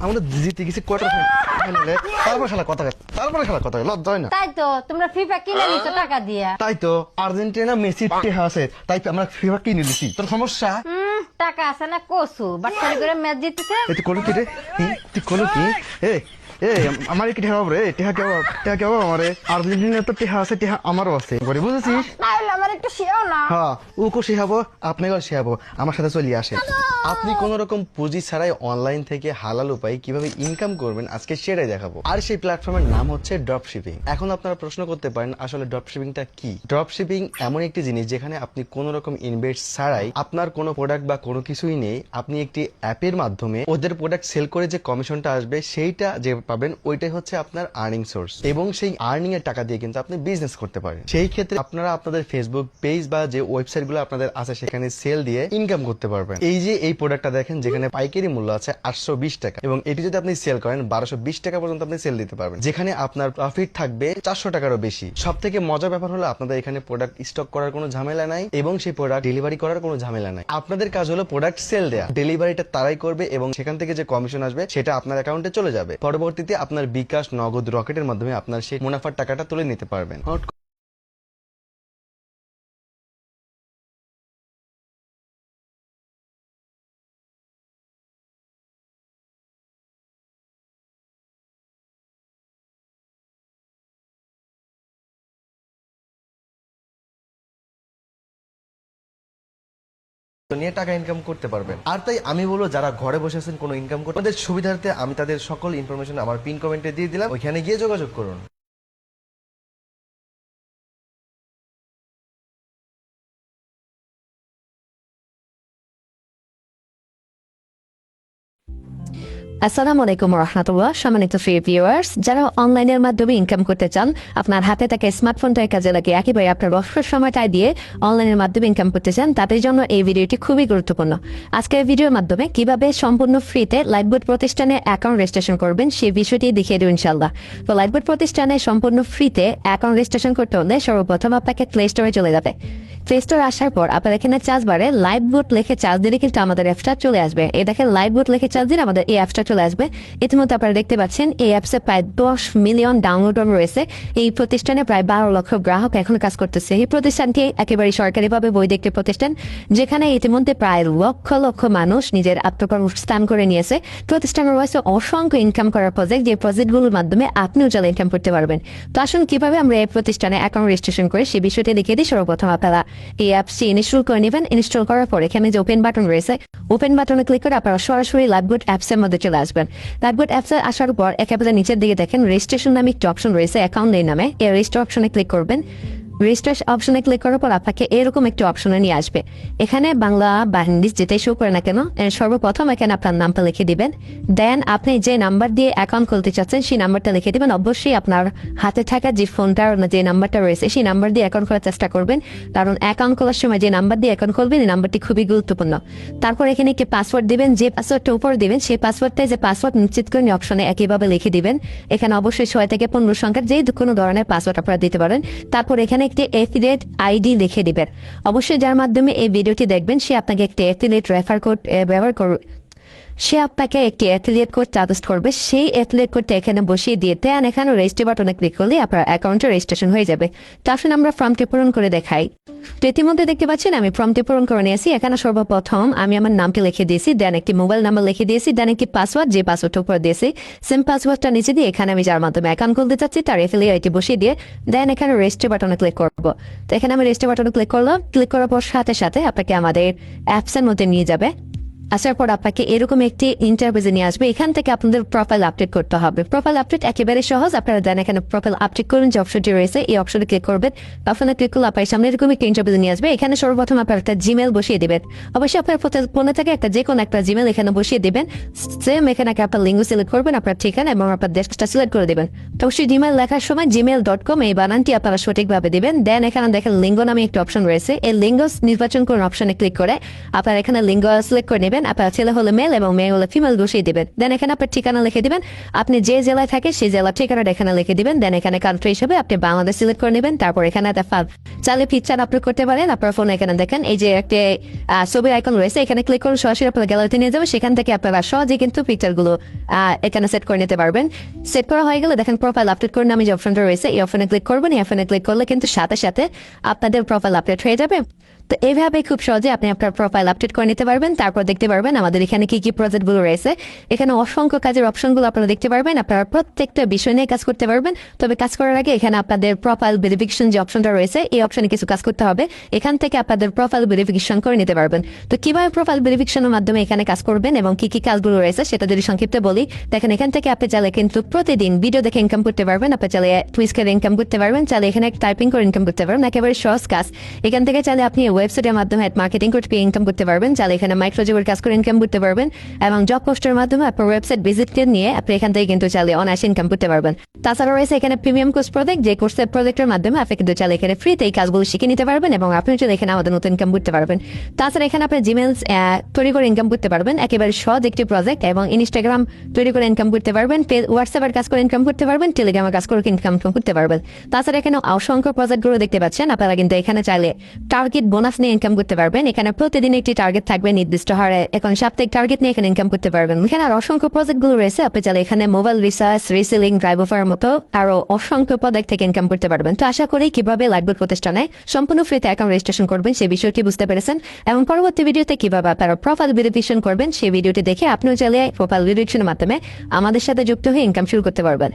আমরা জিতে গেছি কোয়ার্টার ফাইনালে, তারপরে খেলা কথা লজ্জা হয় না? তাই তো তোমরা ফিফা কিনে নিছো টাকা দিয়া। তাই তো আর্জেন্টিনা মেসির টেহা আছে, তাই আমরা ফিফা কিনে নিছি। তোর সমস্যা? টাকা আছে না কসু বাটখারি করে ম্যাচ জিতেছে। তুই করলো কি রে? তুই করলো কি? আমার কি টেহা রে? টেহা কেউ আমারে আর্জেন্টিনা তো টেহা আছে, টেহা আমারও আছে, বুঝেছিস? না হলে আমার একটু শেয়াও না। হ্যাঁ, ওকে শেখাবো, আপনাকেও শেখাবো, আমার সাথে চলিয়ে আসে। আপনি কোন রকম পুঁজি ছাড়াই অনলাইন থেকে হালাল উপায় কিভাবে ইনকাম করবেন আজকে সেটাই দেখাবো। আর সেই প্ল্যাটফর্মের নাম হচ্ছে ড্রপ শিপিং। এখন আপনারা প্রশ্ন করতে পারেন আসলে ড্রপ শিপিংটা কি? ড্রপ শিপিং এমন একটি জিনিস যেখানে আপনি কোন রকম ইনভেস্ট ছাড়াই আপনার কোনো প্রোডাক্ট বা কোনো কিছুই নেই, আপনি একটি অ্যাপের মাধ্যমে ওদের প্রোডাক্ট সেল করে যে কমিশনটা আসবে সেইটা যে পাবেন ওইটাই হচ্ছে আপনার আর্নিং সোর্স, এবং সেই আর্নিং এর টাকা দিয়ে কিন্তু আপনি বিজনেস করতে পারেন। সেই ক্ষেত্রে আপনারা আপনাদের ফেসবুক পেজ বা যে ওয়েবসাইট গুলো আপনাদের আছে সেখানে সেল দিয়ে ইনকাম করতে পারবেন। এই যে এই প্রোডাক্টটা দেখেন যেখানে পাইকারি মূল্য আছে 820 টাকা, এবং এটি যদি আপনি সেল করেন 1220 টাকা পর্যন্ত আপনি সেল দিতে পারবেন, যেখানে আপনার প্রফিট থাকবে 400 টাকারও বেশি। সব থেকে মজার ব্যাপার হলো আপনাদের এখানে প্রোডাক্ট স্টক করার কোনো ঝামেলা নাই, এবং সেই প্রোডাক্ট ডেলিভারি করার কোনো ঝামেলা নাই। আপনাদের কাজ হলো প্রোডাক্ট সেল দেয়া, ডেলিভারিটা তারাই করবে, এবং সেখান থেকে যে কমিশন আসবে সেটা আপনার অ্যাকাউন্টে চলে যাবে। পরবর্তীতে আপনার বিকাশ, নগদ, রকেটের মাধ্যমে আপনার সেই মুনাফার টাকাটা তুলে নিতে পারবেন। নিয়ে টাকা ইনকাম করতে পারবেন। আর তাই আমি বলবো যারা ঘরে বসে আছেন কোনো ইনকাম করতে, তাদের সুবিধার্থে আমি তাদের সকল ইনফরমেশন আমার পিন কমেন্টে দিয়ে দিলাম, ওইখানে গিয়ে যোগাযোগ করুন। আসসালামু আলাইকুম রহমতুল্লাহ। সম্মানিত ফ্রি ভিউয়ার্স, যারা অনলাইনের মাধ্যমে ইনকাম করতে চান, আপনার হাতে থাকা স্মার্টফোনটাকে কাজে লাগিয়ে একেবারে আপনার অবসর সময়টা দিয়ে অনলাইনের মাধ্যমে ইনকাম করতে চান, তাদের জন্য এই ভিডিওটি খুবই গুরুত্বপূর্ণ। আজকের ভিডিওর মাধ্যমে কিভাবে সম্পূর্ণ ফ্রিতে লাইফবোট প্রতিষ্ঠানে অ্যাকাউন্ট রেজিস্ট্রেশন করবেন সেই বিষয়টি দেখিয়ে দেব ইনশাল্লাহ। তো লাইফবোট প্রতিষ্ঠানে সম্পূর্ণ ফ্রিতে অ্যাকাউন্ট রেজিস্ট্রেশন করতে হলে সর্বপ্রথম আপনাকে প্লে স্টোরে চলে যাবে। প্লে স্টোর আসার পর আপনার এখানে চার্জ বারে লাইফবোট লিখে চার্জ দিলে কিন্তু আমাদের অ্যাপসটা চলে আসবে। এই দেখেন লাইফবোট লিখে চার্জ দিলে আমাদের এই অ্যাপসটা চলে আসবে। ইতিমধ্যে আপনারা দেখতে পাচ্ছেন এই অ্যাপসে প্রায় 10 মিলিয়ন ডাউনলোড রয়েছে। এই প্রতিষ্ঠানে প্রায় 12 লক্ষ গ্রাহক এখন কাজ করতেছে। এই প্রতিষ্ঠানটি একেবারে সরকারিভাবে বৈধ একটি প্রতিষ্ঠান, যেখানে ইতিমধ্যে প্রায় লক্ষ লক্ষ মানুষ নিজের আত্মকর্মস্থান করে নিয়েছে। প্রতিষ্ঠানের রয়েছে অসংখ্য ইনকাম করার প্রজেক্ট, যে প্রজেক্টগুলোর মাধ্যমে আপনিও চাইলে ইনকাম করতে পারবেন। তো আসুন কিভাবে আমরা এই প্রতিষ্ঠানে অ্যাকাউন্ট রেজিস্ট্রেশন করে সেই বিষয়টি দেখিয়ে দিই। সর্বপ্রথম আপনারা এই অ্যাপসটি ইনস্টল করে নেবেন। ইনস্টল করার পর এখানে যে ওপেন বাটন রয়েছে, ওপেন বাটনে ক্লিক করে আপনারা সরাসরি লাইফবোট অ্যাপসের মধ্যে চলে আসবেন। লাইফবোট অ্যাপসে আসার পর একেবারে নিচের দিকে দেখেন রেজিস্ট্রেশন নামে একটি অপশন রয়েছে, অ্যাকাউন্ট নেই নামে। এই রেজিস্টার অপশনে ক্লিক করবেন। রেজিস্ট্রেশন অপশনে ক্লিক করার পর আপনাকে এরকম একটি অপশনে নিয়ে আসবে। এখানে বাংলা বা হিন্দি যেটাই শো করে না কেন, সর্বপ্রথম এখানে আপনার নামটা লিখে দিবেন। দেন আপনি যে নাম্বার দিয়ে অ্যাকাউন্ট খুলতে চাচ্ছেন সেই নাম্বারটা লিখে দিবেন। অবশ্যই আপনার হাতে থাকা যে ফোনটার যে নাম্বারটা রয়েছে সেই নাম্বার দিয়ে অ্যাকাউন্ট খোলার চেষ্টা করবেন, কারণ অ্যাকাউন্ট খোলার সময় যে নাম্বার দিয়ে অ্যাকাউন্ট খুলবেন এই নাম্বারটি খুবই গুরুত্বপূর্ণ। তারপর এখানে একটি পাসওয়ার্ড দিবেন। যে পাসওয়ার্ডটা উপর দিবেন সেই পাসওয়ার্ডটাই যে পাসওয়ার্ড নিশ্চিত করে অপশনে একইভাবে লিখে দিবেন। এখানে অবশ্যই 6 থেকে 15 সংখ্যার যে কোনো ধরনের পাসওয়ার্ড আপনারা দিতে পারেন। তারপর এখানে একটি এফিলিয়েট আইডি লিখে দিবেন। অবশ্যই যার মাধ্যমে এই ভিডিওটি দেখবেন সে আপনাকে একটি এফিলিয়েট রেফার কোড ব্যবহার করবে, সে আপনাকে একটি অ্যাফিলিয়েট কোড সাজেস্ট করবে। সেই অ্যাফিলিয়েট কোডটা এখানে বসিয়ে দিয়ে দেন এখানে রেজিস্ট্রি বাটনে ক্লিক করলে আপনার অ্যাকাউন্টে রেজিস্ট্রেশন হয়ে যাবে। তো আসুন আমরা ফর্মটি পূরণ করে দেখাই। তো ইতিমধ্যে দেখতে পাচ্ছেন আমি ফর্মটি পূরণ করে নিয়েছি। এখানে সর্বপ্রথম আমি আমার নামটি লিখে দিয়েছি, দেন একটি মোবাইল নাম্বার লিখে দিয়েছি, দেন একটি পাসওয়ার্ড, যে পাসওয়ার্ডটা উপর দিয়েছি সেম পাসওয়ার্ডটা নিচে দিয়ে এখানে আমি যার মাধ্যমে অ্যাকাউন্ট খুলতে চাচ্ছি তার অ্যাফিলিয়েটটি বসিয়ে দিয়ে দেন এখানে রেজিস্ট্রি বাটনে ক্লিক করবো। তো এখানে আমি রেজিস্ট্রি বাটনে ক্লিক করলাম। ক্লিক করার পর সাথে সাথে আপনাকে আমাদের অ্যাপসের মধ্যে নিয়ে যাবে। আসার পর আপনাকে এরকম একটি ইন্টারভিউ নিয়ে আসবে। এখান থেকে আপনাদের প্রোফাইল আপডেট করতে হবে। প্রোফাইল আপডেট একেবারে সহজ। আপনারা দেন এখানে প্রোফাইল আপডেট করুন যে অপশনটি রয়েছে, এই অপশনে ক্লিক করবেন। অপশনে ক্লিক করলে আপনার সামনে এরকম একটা ইন্টারভিউ নিয়ে আসবে। এখানে সর্বপ্রথম আপনার একটা জিমেল বসিয়ে দেবেন। অবশ্যই আপনার ফোনে থেকে একটা যে কোনো একটা জিমেল এখানে বসিয়ে দেবেন। সেম এখানে আপনার লিঙ্গ সিলেক্ট করবেন, আপনার ঠিকানা এবং আপনার দেশটা সিলেক্ট করে দেবেন। অবশ্যই জিমেল লেখার সময় gmail.com এই বানানটি আপনারা সঠিকভাবে দেবেন। দেন এখানে দেখেন লিঙ্গ নামে একটা অপশন রয়েছে, এই লিঙ্গ নির্বাচন করুন। অপশনে ক্লিক করে আপনার এখানে লিঙ্গ সিলেক্ট করে নেবেন আপনার ছেলে হলে মেল এবং মেয়ে হলে ফিমেল বসিয়ে দিবেন। দেন এখানে আপনার ঠিকানা লিখে দিবেন, আপনি যে জেলায় থাকে সেই জেলার ঠিকানাটা এখানে লিখে দিবেন। দেন এখানে কান্ট্রি হিসেবে আপনি বাংলাদেশ সিলেক্ট করে নেবেন। তারপর এখানে একটা চাইলে পিকচার আপলোড করতে পারেন। আপনার ফোনে এখানে দেখেন এই যে একটা ছবির আইকন রয়েছে, এখানে ক্লিক করুন, সরাসরি আপনার গ্যালারিতে নিয়ে যাবে। সেখান থেকে আপনারা সহজে কিন্তু পিকচারগুলো এখানে সেট করে নিতে পারবেন। সেট করা হয়ে গেলে দেখেন প্রোফাইল আপডেট করে নামে যে অপশনটা রয়েছে, এই অপশনে ক্লিক করবেন। এই অপশনে ক্লিক করলে কিন্তু সাথে সাথে আপনাদের প্রোফাইল আপডেট হয়ে যাবে। তো এইভাবে খুব সহজে আপনি আপনার প্রোফাইল আপডেট করে নিতে পারবেন। তারপর দেখতে পারবেন আমাদের এখানে কি কি প্রজেক্টগুলো রয়েছে। এখানে অসংখ্য কাজের অপশনগুলো আপনারা দেখতে পারবেন। আপনারা প্রত্যেকটা বিষয় নিয়ে কাজ করতে পারবেন। তবে কাজ করার আগে এখানে আপনাদের প্রোফাইল ভেরিফিকেশন যে অপশনটা রয়েছে, এই অপশনে কিছু কাজ করতে হবে। এখান থেকে আপনাদের প্রোফাইল ভেরিফিকেশন করে নিতে পারবেন। তো কিভাবে প্রোফাইল ভেরিফিকেশনের মাধ্যমে এখানে কাজ করবেন এবং কি কি কাজগুলো রয়েছে সেটা যদি সংক্ষিপ্ত বলি, দেখেন এখান থেকে আপনি চাইলে কিন্তু প্রতিদিন ভিডিও দেখে ইনকাম করতে পারবেন। আপনি চাইলে টুইস করে ইনকাম করতে পারবেন, চাইলে এখানে টাইপিং করে ইনকাম করতে পারবেন, একেবারে সহজ কাজ। এখান থেকে চাইলে আপনি ওয়েবসাইটের মাধ্যমে মার্কেটিং করতে ইনকাম করতে পারবেন, চাইলে এখানে মাইক্রোজবের কাজ করে ইনকাম করতে পারবেন এবং জব পোস্টের মাধ্যমে আপনার ওয়েবসাইট ভিজিট নিয়ে আপনি এখান থেকে কিন্তু চাইলে অনায়াসে ইনকাম করতে পারবেন। তাছাড়া রয়েছে এখানে প্রিমিয়াম কোর্স প্রজেক্ট, যে কোর্সের প্রজেক্টের মাধ্যমে আপনি কিন্তু চাইলে এখানে ফ্রিতে এই কাজগুলো শিখে নিতে পারবেন এবং আপনি চাইলে এখানে আমাদের নতুন ইনকাম করতে পারবেন। তাছাড়া এখানে আপনি জিমেল তৈরি করে ইনকাম করতে পারবেন, একেবারে সহজ একটি প্রজেক্ট, এবং ইনস্টাগ্রাম তৈরি করে ইনকাম করতে পারবেন, হোয়াটসঅ্যাপের কাজ করে ইনকাম করতে পারবেন, টেলিগ্রামের কাজ করে ইনকাম করতে পারবেন। তাছাড়া এখানে অসংখ্য প্রজেক্টগুলো দেখতে পাচ্ছেন। আপনারা কিন্তু এখানে চাইলে টার্গেট বোনাস নিয়ে ইনকাম করতে পারবেন। এখানে প্রতিদিন একটি টার্গেট থাকবে নির্দিষ্ট হারে, এখন সাপ্তাহিক টার্গেট নিয়ে এখানে ইনকাম করতে পারবেন। এখানে আর অসংখ্য প্রজেক্টগুলো রয়েছে। আপনি চাইলে এখানে মোবাইল রিসার্চ, রিসেলিং, ড্রাইভ অফারের মতো আরো অসংখ্য প্রজেক্ট থেকে ইনকাম করতে পারবেন। তো আশা করি কিভাবে লাইটবোর্ড প্রতিষ্ঠানে সম্পূর্ণ ফ্রিতে অ্যাকাউন্ট রেজিস্ট্রেশন করবেন সেই বিষয়টি বুঝতে পেরেছেন, এবং পরবর্তী ভিডিওতে কিভাবে আপনারা প্রোফাইল ভেরিফিকেশন করবেন সেই ভিডিওটি দেখে আপনিও চাইলে প্রোফাইল ভেরিফিকেশনের মাধ্যমে আমাদের সাথে যুক্ত হয়ে ইনকাম শুরু করতে পারবেন।